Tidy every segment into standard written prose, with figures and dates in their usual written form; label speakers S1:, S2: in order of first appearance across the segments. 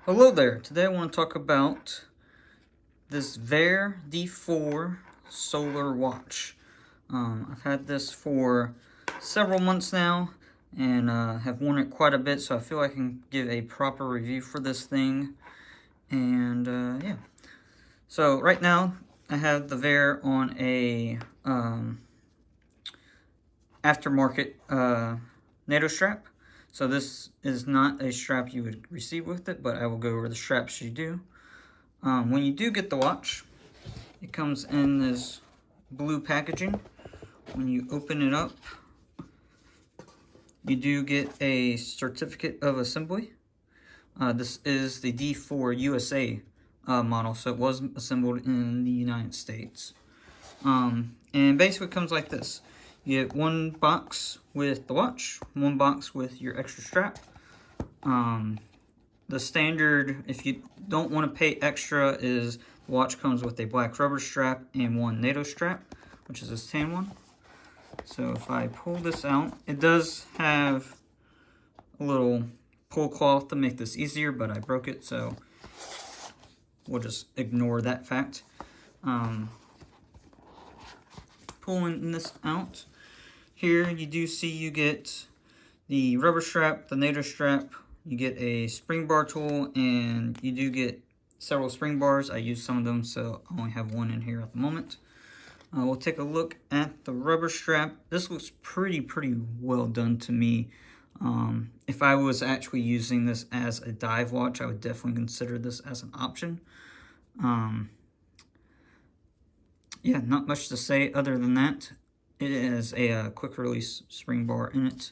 S1: Hello there. Today I want to talk about this Vaer D4 solar watch. I've had this for several months now and have worn it quite a bit, so I feel I can give a proper review for this thing. And yeah. So right now I have the Vaer on a aftermarket NATO strap. So this is not a strap you would receive with it, but I will go over the straps you do. When you do get the watch, it comes in this blue packaging. When you open it up, you do get a certificate of assembly. This is the D4 USA model, so it was assembled in the United States. And basically it comes like this. You get one box with the watch, one box with your extra strap. The standard, if you don't want to pay extra, is the watch comes with a black rubber strap and one NATO strap, which is this tan one. So if I pull this out, it does have a little pull cloth to make this easier, but I broke it, so we'll just ignore that fact. Pulling this out, here you do see you get the rubber strap, the NATO strap, you get a spring bar tool, and you do get several spring bars. I use some of them, so I only have one in here at the moment. We'll take a look at the rubber strap. This looks pretty well done to me. If I was actually using this as a dive watch, I would definitely consider this as an option. Yeah, not much to say other than that. It has a quick release spring bar in it,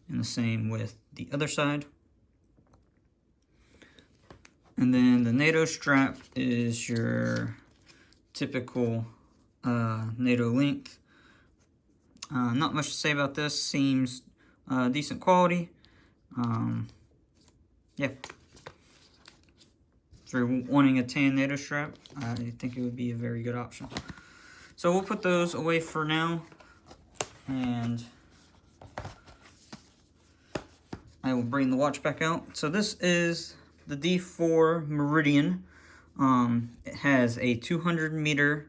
S1: and the same with the other side. And then the NATO strap is your typical NATO length. Not much to say about this. Seems decent quality. Yeah. If you're wanting a tan NATO strap, I think it would be a very good option. So we'll put those away for now, and I will bring the watch back out. So this is the D4 Meridian. It has a 200-meter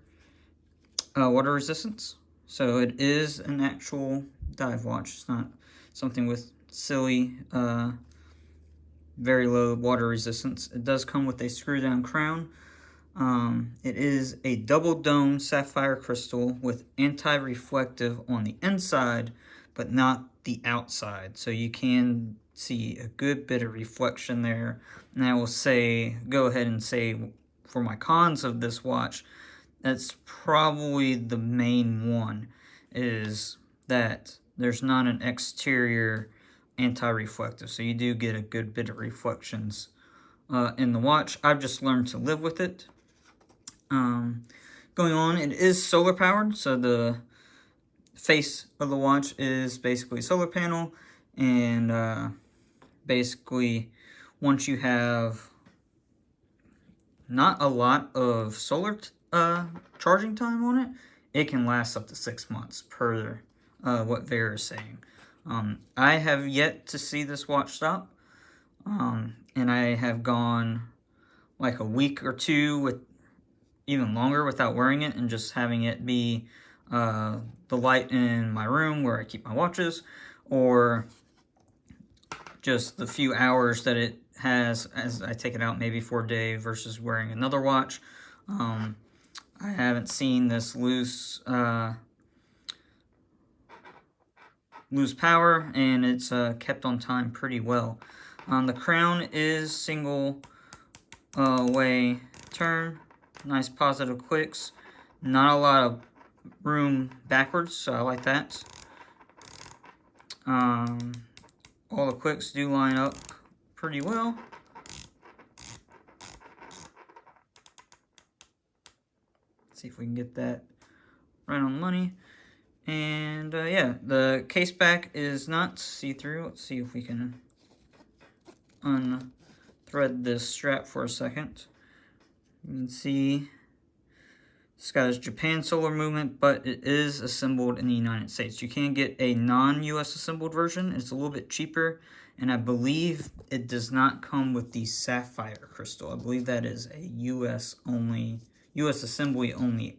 S1: water resistance, so it is an actual dive watch. It's not something with silly, very low water resistance. It does come with a Screwdown Crown. It is a double dome sapphire crystal with anti-reflective on the inside, but not the outside. So you can see a good bit of reflection there. And I will say, go ahead and say, for my cons of this watch, that's probably the main one, is that there's not an exterior anti-reflective. So you do get a good bit of reflections in the watch. I've just learned to live with it. Going on, it is solar powered, so the face of the watch is basically a solar panel, and basically once you have not a lot of solar charging time on it, it can last up to 6 months per what Vaer is saying. I have yet to see this watch stop, and I have gone like a week or two, with even longer, without wearing it and just having it be the light in my room where I keep my watches, or just the few hours that it has as I take it out maybe for a day versus wearing another watch. I haven't seen this lose power, and it's kept on time pretty well. The crown is single way turn, nice positive clicks, not a lot of room backwards, so I like that. All the clicks do line up pretty well. Let's see if we can get that right on the money. And yeah, the case back is not see-through. Let's see if we can unthread this strap for a second. You can see This guy's Japan solar movement, but it is assembled in the United States. You can get a non-US assembled version. It's a little bit cheaper, and I believe it does not come with the Sapphire crystal. I believe that is a US assembly only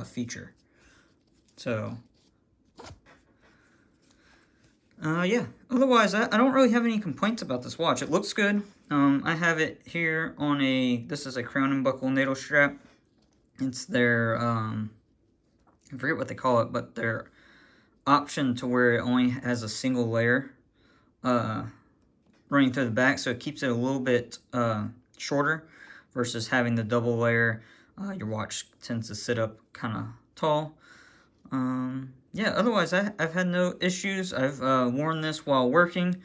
S1: feature. So, yeah. Otherwise, I don't really have any complaints about this watch. It looks good. I have it here on this is a crown and buckle natal strap. It's their, I forget what they call it, but their option to where it only has a single layer running through the back, so it keeps it a little bit shorter versus having the double layer. Your watch tends to sit up kind of tall. Yeah, otherwise I've had no issues. I've worn this while working.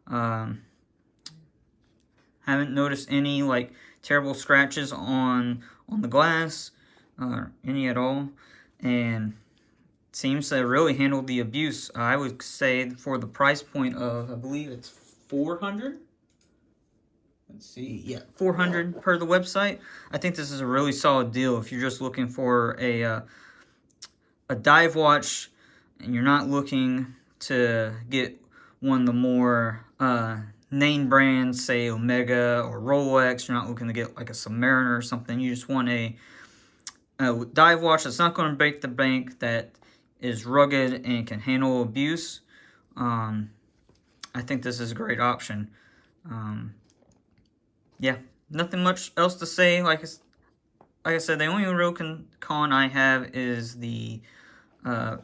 S1: Haven't noticed any like terrible scratches on the glass. Any at all, and seems to really handle the abuse. I would say for the price point of, I believe it's 400. Let's see, yeah, 400 per the website. I think this is a really solid deal if you're just looking for a dive watch and you're not looking to get one of the more name brands, say Omega or Rolex. You're not looking to get like a Submariner or something. You just want a dive watch that's not going to break the bank, that is rugged and can handle abuse. I think this is a great option. Yeah, nothing much else to say. Like I said, the only real con I have is the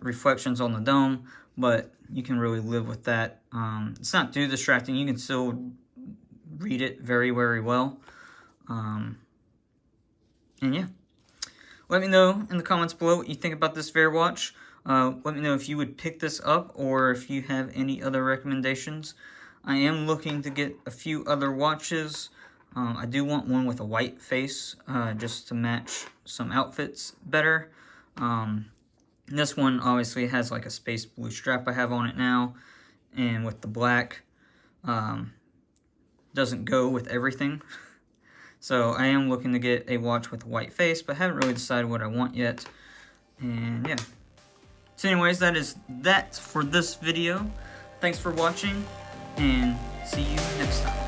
S1: reflections on the dome, but you can really live with that. It's not too distracting. You can still read it very, very well. And yeah. Let me know in the comments below what you think about this Vaer watch. Let me know if you would pick this up or if you have any other recommendations. I am looking to get a few other watches. I do want one with a white face just to match some outfits better. This one obviously has like a space blue strap I have on it now. And with the black, doesn't go with everything. So I am looking to get a watch with a white face, but haven't really decided what I want yet. And yeah. So anyways, that is that for this video. Thanks for watching, and see you next time.